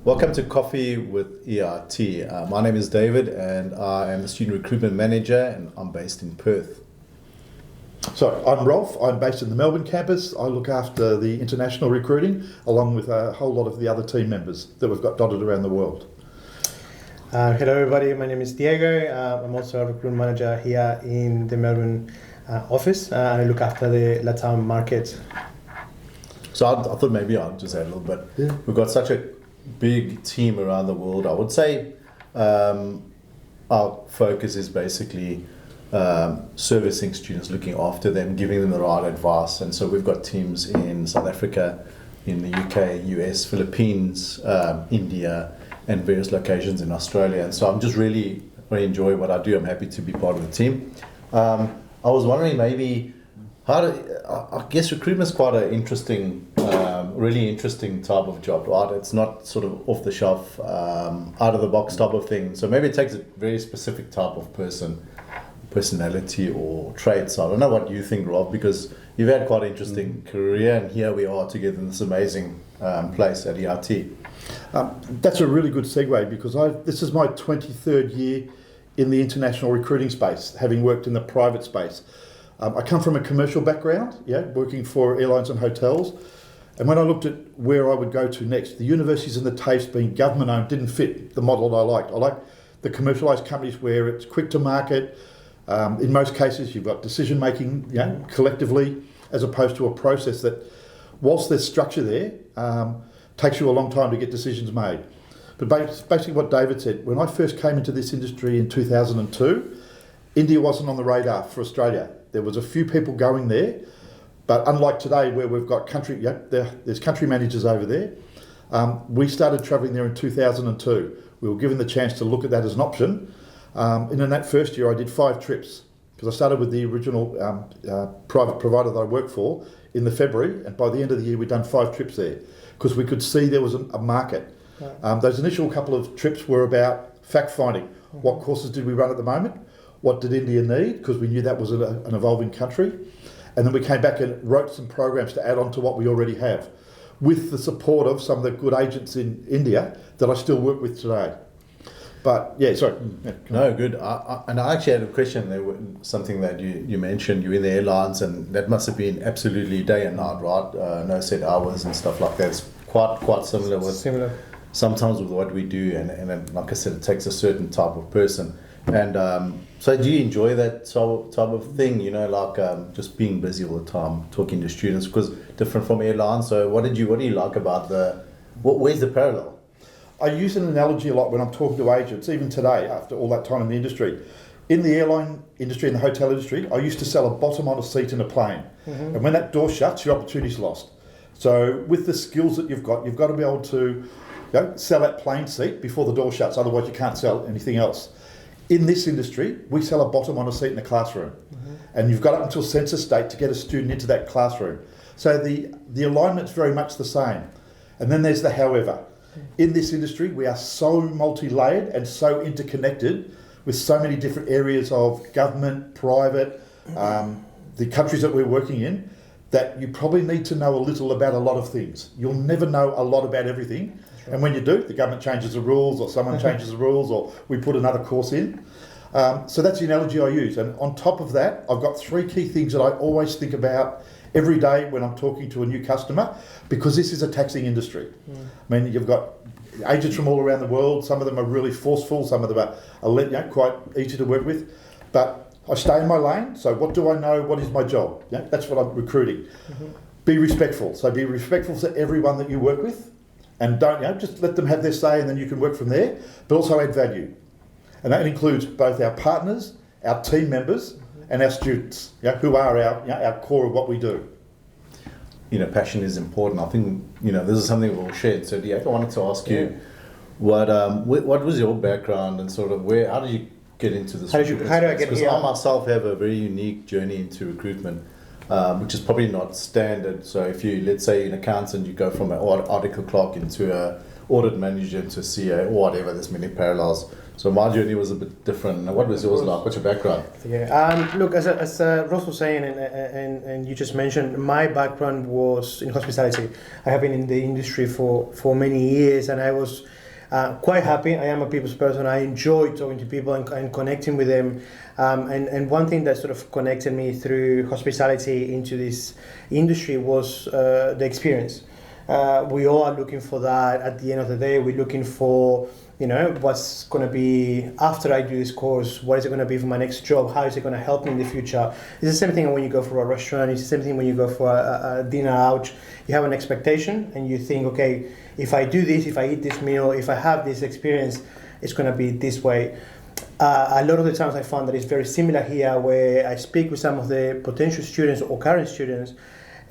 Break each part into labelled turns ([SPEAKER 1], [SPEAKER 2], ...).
[SPEAKER 1] Welcome to Coffee with EIT. My name is David and I am the Student Recruitment Manager and I'm based in Perth.
[SPEAKER 2] So I'm Rolf, I'm based in the Melbourne campus. I look after the international recruiting along with a whole lot of the other team members that we've got dotted around the world.
[SPEAKER 3] Hello everybody, my name is Diego. I'm also a recruitment manager here in the Melbourne office. I look after the LATAM market.
[SPEAKER 1] So I thought maybe I'd just add a little bit. Yeah. We've got such a big team around the world. I would say our focus is basically servicing students, looking after them, giving them the right advice. And so we've got teams in South Africa, in the UK, US, Philippines, India, and various locations in Australia. And so I'm just really enjoy what I do. I'm happy to be part of the team. I was wondering maybe I guess recruitment is quite an interesting, really interesting type of job, right? It's not sort of off the shelf, out of the box type of thing. So maybe it takes a very specific type of personality or traits. I don't know what you think, Rob, because you've had quite an interesting career, and here we are together in this amazing place at EIT.
[SPEAKER 2] That's a really good segue because this is my 23rd year in the international recruiting space, having worked in the private space. I come from a commercial background, working for airlines and hotels. And when I looked at where I would go to next, the universities and the TAFEs being government owned didn't fit the model that I liked. I like the commercialised companies where it's quick to market. In most cases, you've got decision making collectively, as opposed to a process that, whilst there's structure there, takes you a long time to get decisions made. But basically what David said, when I first came into this industry in 2002, India wasn't on the radar for Australia. There was a few people going there, but unlike today where we've got there's country managers over there, we started travelling there in 2002. We were given the chance to look at that as an option. And in that first year I did 5 trips because I started with the original private provider that I worked for in the February, and by the end of the year we'd done 5 trips there because we could see there was a market. Right. Those initial couple of trips were about fact finding. Mm-hmm. What courses did we run at the moment? What did India need? Because we knew that was an evolving country. And then we came back and wrote some programs to add on to what we already have, with the support of some of the good agents in India that I still work with today. But sorry.
[SPEAKER 1] No, good. And I actually had a question. There was something that you mentioned. You're in the airlines, and that must have been absolutely day and night, right? No set hours and stuff like that. It's quite similar with sometimes with what we do. And like I said, it takes a certain type of person. And so do you enjoy that type of thing? Just being busy all the time, talking to students, because different from airlines. So what do you like about where's the parallel?
[SPEAKER 2] I use an analogy a lot when I'm talking to agents, even today, after all that time in the industry. In the airline industry, in the hotel industry, I used to sell a bottom on a seat in a plane. Mm-hmm. And when that door shuts, your opportunity's lost. So with the skills that you've got to be able to sell that plane seat before the door shuts, otherwise you can't sell anything else. In this industry, we sell a bottom on a seat in a classroom. Mm-hmm. And you've got up until census date to get a student into that classroom. So the alignment's very much the same. And then there's the however. In this industry, we are so multi-layered and so interconnected with so many different areas of government, private, the countries that we're working in, that you probably need to know a little about a lot of things. You'll never know a lot about everything. Right. And when you do, the government changes the rules, or someone changes the rules, or we put another course in. So that's the analogy I use. And on top of that, I've got 3 key things that I always think about every day when I'm talking to a new customer, because this is a taxing industry. Mm. I mean, you've got agents from all around the world. Some of them are really forceful. Some of them are quite easy to work with. But I stay in my lane. So what do I know? What is my job? That's what I'm recruiting. Mm-hmm. Be respectful. So be respectful to everyone that you work with, and don't just let them have their say, and then you can work from there. But also add value, and that includes both our partners, our team members, and our students, who are our core of what we do.
[SPEAKER 1] Passion is important. I think this is something we'll share. So, I wanted to ask you, what was your background and sort of how did you get into this? How did I get here? Because I myself have a very unique journey into recruitment, which is probably not standard. So, if you, let's say, an accountant, you go from an article clerk into audit manager into a CA or whatever. There's many parallels. So my journey was a bit different. What was yours like? What's your background?
[SPEAKER 3] Yeah. Look, as Rolf was saying, and you just mentioned, my background was in hospitality. I have been in the industry for many years, and I was quite happy. I am a people's person. I enjoy talking to people and connecting with them. And one thing that sort of connected me through hospitality into this industry was the experience. We all are looking for that at the end of the day. We're looking for, what's going to be after I do this course, what is it going to be for my next job, how is it going to help me in the future. It's the same thing when you go for a restaurant, it's the same thing when you go for a dinner out. You have an expectation and you think, okay, if I do this, if I eat this meal, if I have this experience, it's going to be this way. A lot of the times I found that it's very similar here, where I speak with some of the potential students or current students,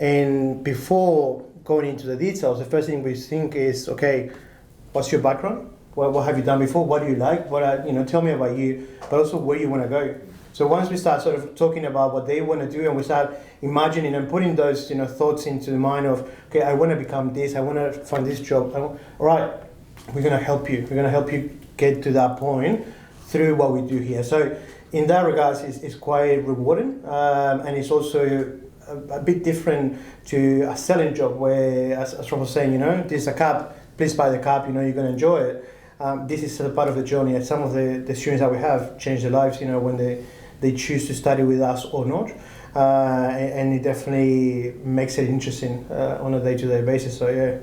[SPEAKER 3] and before going into the details, the first thing we think is, okay, what's your background? What have you done before? What do you like? Tell me about you, but also where you want to go. So once we start sort of talking about what they want to do, and we start imagining and putting those thoughts into the mind of, okay, I want to become this, I want to find this job. All right, we're going to help you. We're going to help you get to that point through what we do here. So in that regards, it's quite rewarding, and it's also a bit different to a selling job where, as Rolf was saying, this is a cup, please buy the cup, you're going to enjoy it. This is a part of the journey, and some of the students that we have change their lives, when they choose to study with us or not, and it definitely makes it interesting on a day-to-day basis. So yeah,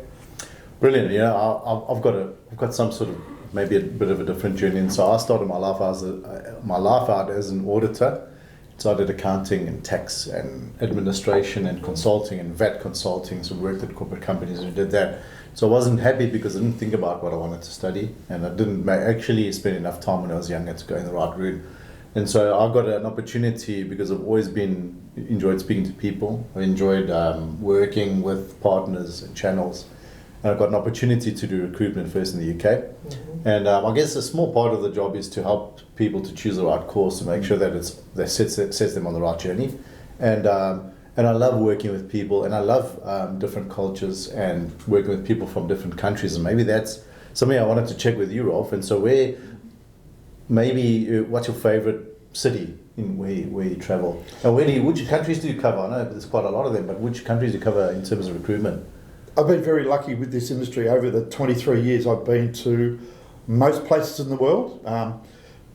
[SPEAKER 1] brilliant. I've got some sort of maybe a bit of a different journey. And so I started my life out as an auditor. So I did accounting and tax and administration and consulting and VAT consulting. So we worked at corporate companies and did that. So I wasn't happy because I didn't think about what I wanted to study, and I didn't actually spend enough time when I was younger to go in the right route. And so I got an opportunity because I've always enjoyed speaking to people. I enjoyed working with partners and channels. And I got an opportunity to do recruitment first in the UK. Mm-hmm. And I guess a small part of the job is to help people to choose the right course, to make sure that that sets them on the right journey. And I love working with people, and I love different cultures and working with people from different countries. And maybe that's something I wanted to check with you, Rolf. And so what's your favorite city in where you travel? And which countries do you cover? I know there's quite a lot of them, but which countries do you cover in terms of recruitment?
[SPEAKER 2] I've been very lucky with this industry. Over the 23 years, I've been to most places in the world.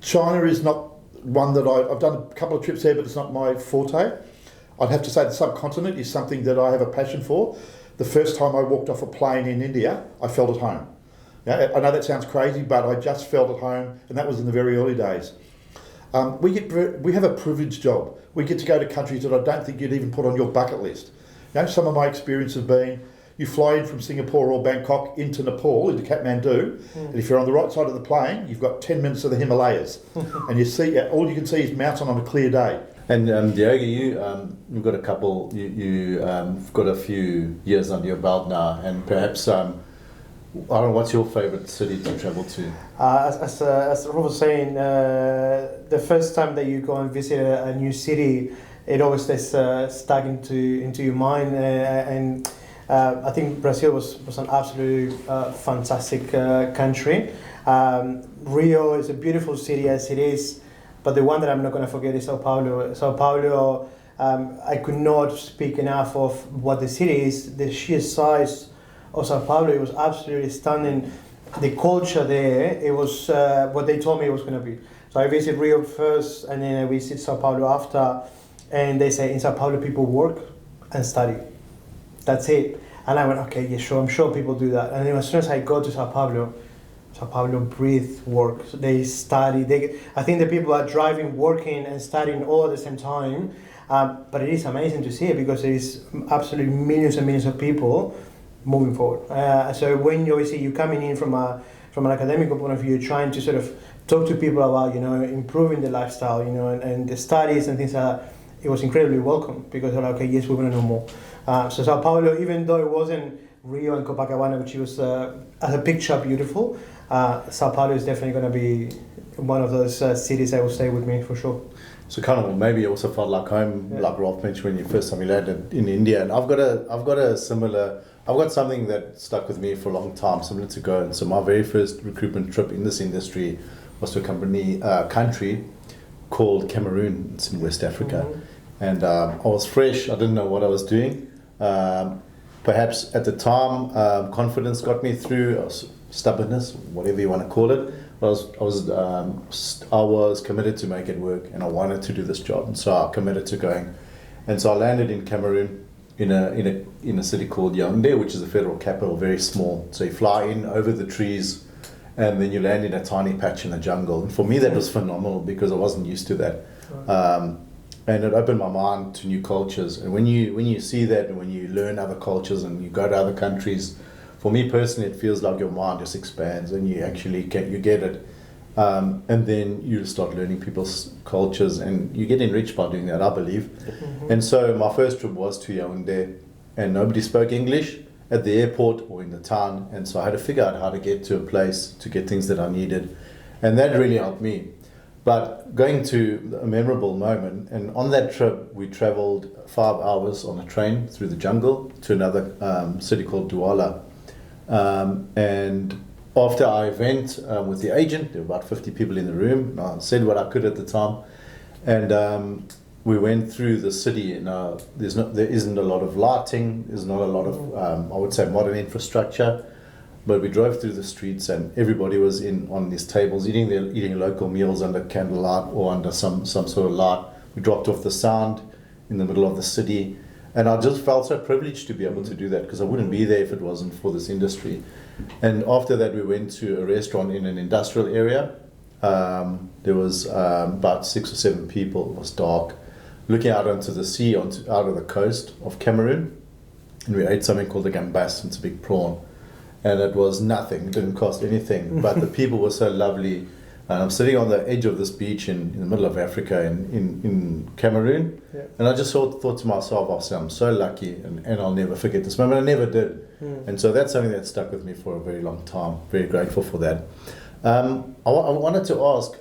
[SPEAKER 2] China is not one that I've done a couple of trips there, but it's not my forte. I'd have to say the subcontinent is something that I have a passion for. The first time I walked off a plane in India, I felt at home. Yeah, I know that sounds crazy, but I just felt at home, and that was in the very early days. We have a privileged job. We get to go to countries that I don't think you'd even put on your bucket list. Some of my experience have been, you fly in from Singapore or Bangkok into Nepal, into Kathmandu, and if you're on the right side of the plane, you've got 10 minutes of the Himalayas, and all you can see is mountain on a clear day.
[SPEAKER 1] And Diogo, you've got you've got a few years under your belt now, and perhaps I don't know, what's your favourite city to travel to?
[SPEAKER 3] As Rolf was saying, the first time that you go and visit a new city, it always stays stuck into your mind, and I think Brazil was an absolutely fantastic country. Rio is a beautiful city as it is, but the one that I'm not going to forget is Sao Paulo. Sao Paulo, I could not speak enough of what the city is. The sheer size of Sao Paulo, it was absolutely stunning. The culture there, it was what they told me it was going to be. So I visited Rio first, and then I visited Sao Paulo after, and they say in Sao Paulo people work and study. That's it. And I went, okay, yeah, sure, I'm sure people do that. And then as soon as I go to Sao Paulo breathe work. So they study. I think the people are driving, working, and studying all at the same time. But it is amazing to see it because there is absolutely millions and millions of people moving forward. So when you're coming in from an academic point of view, trying to sort of talk to people about improving the lifestyle, and the studies and things like that, it was incredibly welcome because they're like, okay, yes, we want to know more. So Sao Paulo, even though it wasn't Rio and Copacabana, which was as a picture beautiful, Sao Paulo is definitely going to be one of those cities that will stay with me for sure.
[SPEAKER 1] So kind of maybe you also felt like home, like Rolf mentioned when you first time you landed in India. And I've got a similar I've got something that stuck with me for a long time, similar to Go. And so my very first recruitment trip in this industry was to a country called Cameroon. It's in West Africa. And I was fresh. I didn't know what I was doing. Perhaps at the time, confidence got me through, or stubbornness, whatever you want to call it. I was committed to make it work, and I wanted to do this job, and so I committed to going. And so I landed in Cameroon in a city called Yaoundé, which is the federal capital, very small. So you fly in over the trees, and then you land in a tiny patch in the jungle. And for me, that was phenomenal because I wasn't used to that. And it opened my mind to new cultures. And when you see that, and when you learn other cultures and you go to other countries, for me personally, it feels like your mind just expands and you actually get it. And then you start learning people's cultures and you get enriched by doing that, I believe. And so my first trip was to Yaoundé, and nobody spoke English at the airport or in the town. And so I had to figure out how to get to a place to get things that I needed. And that really helped me. But going to a memorable moment, and on that trip we traveled 5 hours on a train through the jungle to another city called Douala. And after our event with the agent, there were about 50 people in the room, and I said what I could at the time. And we went through the city, and there isn't a lot of lighting, there's not a lot of, I would say, modern infrastructure. But we drove through the streets and everybody was on these tables eating local meals under candlelight or under some sort of light. We dropped off the sound in the middle of the city, and I just felt so privileged to be able to do that because I wouldn't be there if it wasn't for this industry. And after that we went to a restaurant in an industrial area. There was about 6 or 7 people. It was dark, looking out onto the sea, out of the coast of Cameroon, and we ate something called the gambas. It's a big prawn. And it was nothing, it didn't cost anything, but the people were so lovely. And I'm sitting on the edge of this beach in the middle of Africa in Cameroon, and I just thought to myself, I'm so lucky, and I'll never forget this moment. I never did. And so that's something that stuck with me for a very long time. Very grateful for that. I wanted to ask,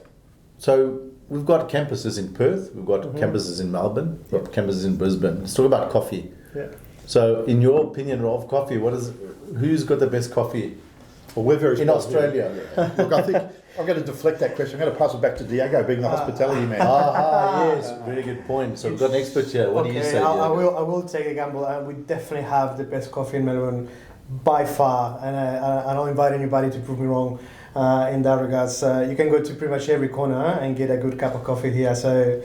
[SPEAKER 1] so we've got campuses in Perth, we've got campuses in Melbourne, we've got campuses in Brisbane. Let's talk about coffee. So in your opinion, Rolf, coffee, who's got the best coffee?
[SPEAKER 2] Well, we're very
[SPEAKER 1] in Australia.
[SPEAKER 2] Look, I think I'm going to deflect that question. I'm going to pass it back to Diego, being the hospitality man.
[SPEAKER 1] Yes, very good point. So we've got an expert here. What do you say?
[SPEAKER 3] I will take a gamble. We definitely have the best coffee in Melbourne by far, and I don't invite anybody to prove me wrong in that regards. You can go to pretty much every corner and get a good cup of coffee here. So,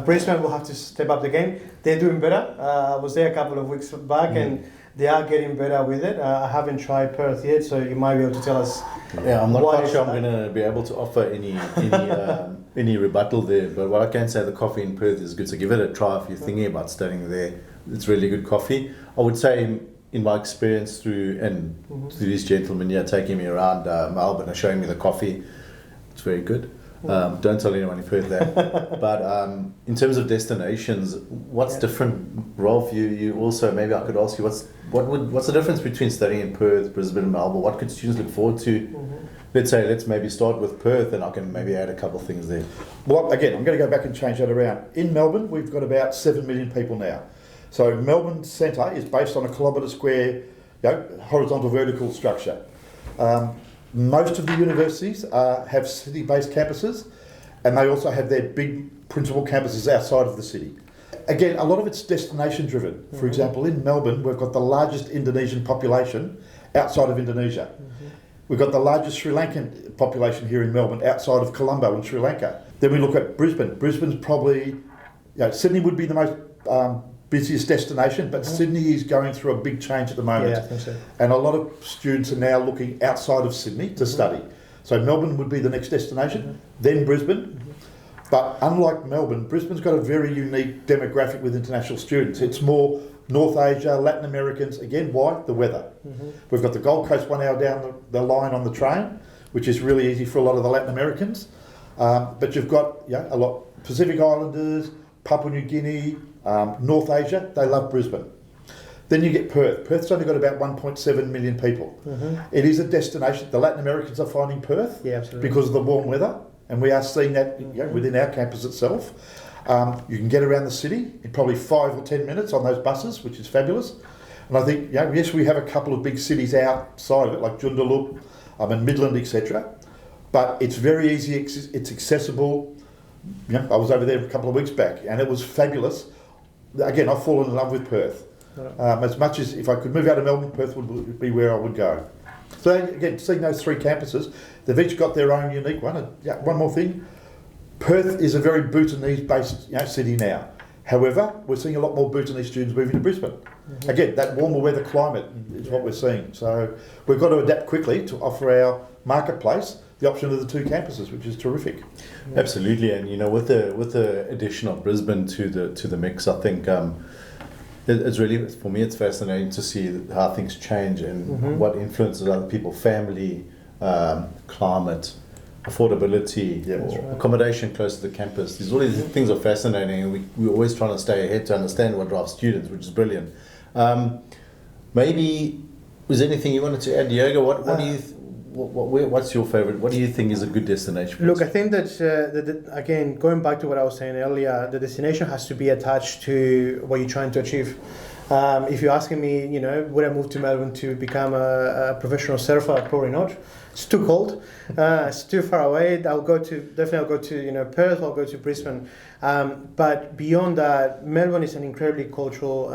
[SPEAKER 3] Brisbane will have to step up the game. They're doing better. I was there a couple of weeks back, and they are getting better with it. I haven't tried Perth yet, so you might be able to tell us.
[SPEAKER 1] Yeah, I'm not quite sure I'm going to be able to offer any rebuttal there, but what I can say, the coffee in Perth is good, so give it a try if you're thinking about studying there. It's really good coffee. I would say in my experience through these gentlemen here taking me around Melbourne and showing me the coffee, it's very good. Don't tell anyone you've heard that. But in terms of destinations, what's different? Rolf, you also, maybe I could ask you, what's the difference between studying in Perth, Brisbane and Melbourne? What could students look forward to? Let's maybe start with Perth, and I can maybe add a couple of things there. Well,
[SPEAKER 2] again, I'm going to go back and change that around. In Melbourne, we've got about 7 million people now. So Melbourne Centre is based on a kilometre square, horizontal vertical structure. Most of the universities have city-based campuses, and they also have their big principal campuses outside of the city. Again, a lot of it's destination-driven. For example, in Melbourne, we've got the largest Indonesian population outside of Indonesia. We've got the largest Sri Lankan population here in Melbourne outside of Colombo in Sri Lanka. Then we look at Brisbane. Brisbane's probably, Sydney would be the most busiest destination, but Sydney is going through a big change at the moment.
[SPEAKER 3] Yeah, I think so.
[SPEAKER 2] And a lot of students are now looking outside of Sydney to study. So Melbourne would be the next destination, then Brisbane. But unlike Melbourne, Brisbane's got a very unique demographic with international students. It's more North Asia, Latin Americans. Again, why? The weather. We've got the Gold Coast 1 hour down the line on the train, which is really easy for a lot of the Latin Americans. But you've got a lot Pacific Islanders, Papua New Guinea, North Asia, they love Brisbane. Then you get Perth. Perth's only got about 1.7 million people. It is a destination. The Latin Americans are finding Perth because of the warm weather, and we are seeing that within our campus itself. You can get around the city in probably 5 or 10 minutes on those buses, which is fabulous. And I think, yes, we have a couple of big cities outside of it, like Joondalup, and Midland, etc. But it's very easy, it's accessible. I was over there a couple of weeks back, and it was fabulous. Again, I've fallen in love with Perth. As much as if I could move out of Melbourne, Perth would be where I would go. So again, seeing those 3 campuses, they've each got their own unique one. And one more thing, Perth is a very Bhutanese based city now. However, we're seeing a lot more Bhutanese students moving to Brisbane. Mm-hmm. Again, that warmer weather climate is what we're seeing. So we've got to adapt quickly to offer our marketplace the option of the 2 campuses, which is terrific.
[SPEAKER 1] Absolutely, and with the addition of Brisbane to the mix, I think it's really, for me, it's fascinating to see how things change and what influences other people, family, climate, affordability, accommodation close to the campus. All these things are fascinating, and we're always trying to stay ahead to understand what drives students, which is brilliant. Maybe, was there anything you wanted to add, Diego? What do you? What's your favourite? What do you think is a good destination?
[SPEAKER 3] Look, I think that again, going back to what I was saying earlier, the destination has to be attached to what you're trying to achieve. If you're asking me, would I move to Melbourne to become a professional surfer? Probably not. It's too cold. It's too far away. I'll go to Perth. I'll go to Brisbane. But beyond that, Melbourne is an incredibly cultural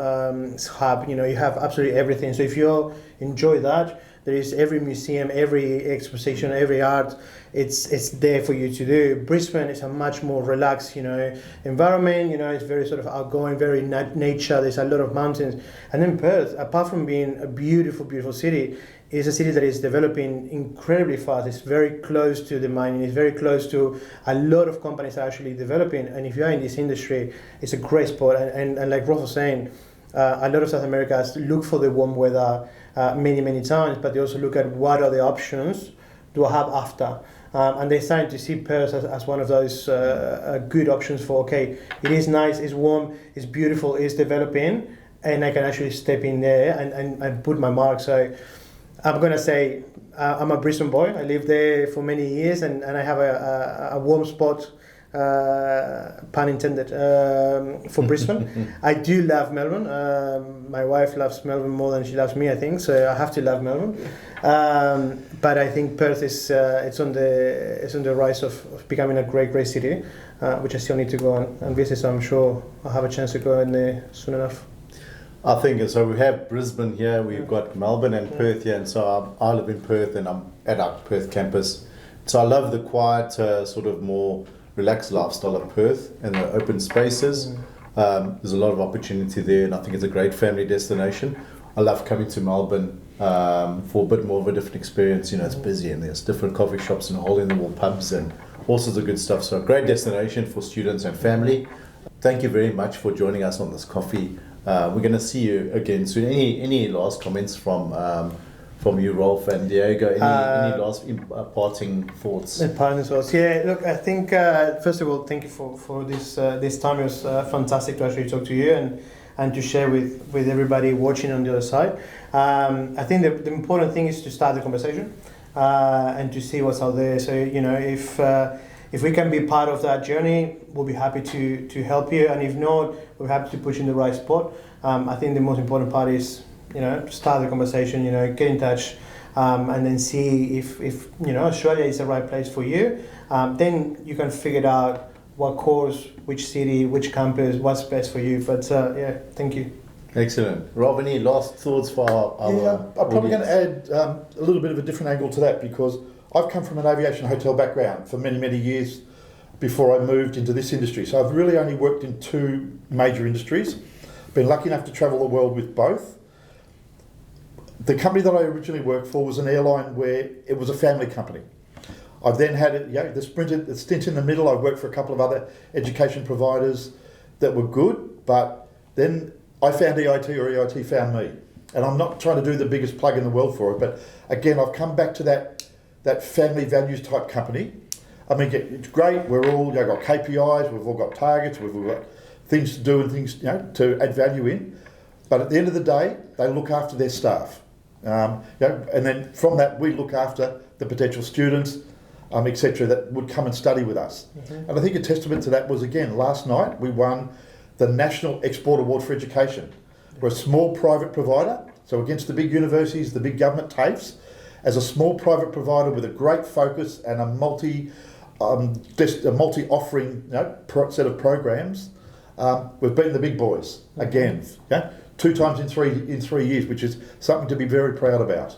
[SPEAKER 3] hub. You have absolutely everything. So if you enjoy that, there is every museum, every exposition, every art. It's there for you to do. Brisbane is a much more relaxed, environment. It's very sort of outgoing, very nature. There's a lot of mountains. And then Perth, apart from being a beautiful, beautiful city, is a city that is developing incredibly fast. It's very close to the mining. It's very close to a lot of companies that are actually developing. And if you are in this industry, it's a great spot. And like Rolf was saying, a lot of South Americans look for the warm weather many times, but they also look at what are the options do I have after. And they're starting to see Perth as one of those good options for, okay, it is nice, it's warm, it's beautiful, it's developing, and I can actually step in there and put my mark. So I'm going to say I'm a Brisbane boy. I lived there for many years, and I have a warm spot, pun intended, for Brisbane. I do love Melbourne. My wife loves Melbourne more than she loves me, I think, so I have to love Melbourne. But I think Perth is it's on the rise of becoming a great city, which I still need to go and visit, so I'm sure I'll have a chance to go in there soon enough.
[SPEAKER 1] I think so. We have Brisbane here, we've got Melbourne and Perth here, and so I live in Perth and I'm at our Perth campus. So I love the quiet, sort of more relaxed lifestyle of Perth and the open spaces. There's a lot of opportunity there, and I think it's a great family destination. I love coming to Melbourne for a bit more of a different experience. It's busy and there's different coffee shops and hole-in-the-wall pubs and all sorts of good stuff. So a great destination for students and family. Thank you very much for joining us on this coffee. We're going to see you again soon. Any last comments from you, Rolf and Diego? Any last parting thoughts?
[SPEAKER 3] Parting thoughts. Yeah. Look, I think first of all, thank you for this time. It was fantastic to actually talk to you and to share with everybody watching on the other side. I think the important thing is to start the conversation and to see what's out there. So if we can be part of that journey, we'll be happy to help you. And if not, we're happy to push you in the right spot. I think the most important part is, start the conversation, get in touch, and then see if Australia is the right place for you. Then you can figure it out what course, which city, which campus, what's best for you. But thank you.
[SPEAKER 1] Excellent. Rob, any last thoughts for our
[SPEAKER 2] I'm probably going to add a little bit of a different angle to that, because I've come from an aviation hotel background for many years before I moved into this industry. So I've really only worked in 2 major industries. Been lucky enough to travel the world with both. The company that I originally worked for was an airline where it was a family company. I've then had the stint in the middle. I've worked for a couple of other education providers that were good, but then I found EIT, or EIT found me. And I'm not trying to do the biggest plug in the world for it, but again, I've come back to that family values type company. I mean, it's great. We're all got KPIs. We've all got targets. We've all got things to do and things to add value in. But at the end of the day, they look after their staff. And then from that, we look after the potential students, etc., that would come and study with us. Mm-hmm. And I think a testament to that was, again, last night we won the National Export Award for Education. We're a small private provider, so against the big universities, the big government TAFEs, as a small private provider with a great focus and a multi-offering set of programs, we've beaten the big boys again. Okay? 2 times in 3 years, which is something to be very proud about.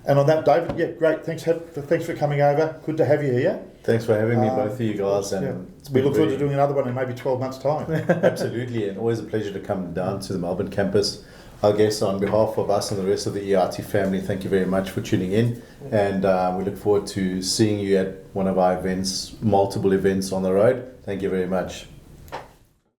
[SPEAKER 2] And on that, David, yeah, great. Thanks for coming over. Good to have you here.
[SPEAKER 1] Thanks for having me, both of you guys. And
[SPEAKER 2] we look forward to doing another one in maybe 12 months' time.
[SPEAKER 1] Absolutely, and always a pleasure to come down to the Melbourne campus. I guess on behalf of us and the rest of the EIT family, thank you very much for tuning in. And we look forward to seeing you at one of our events, multiple events on the road. Thank you very much.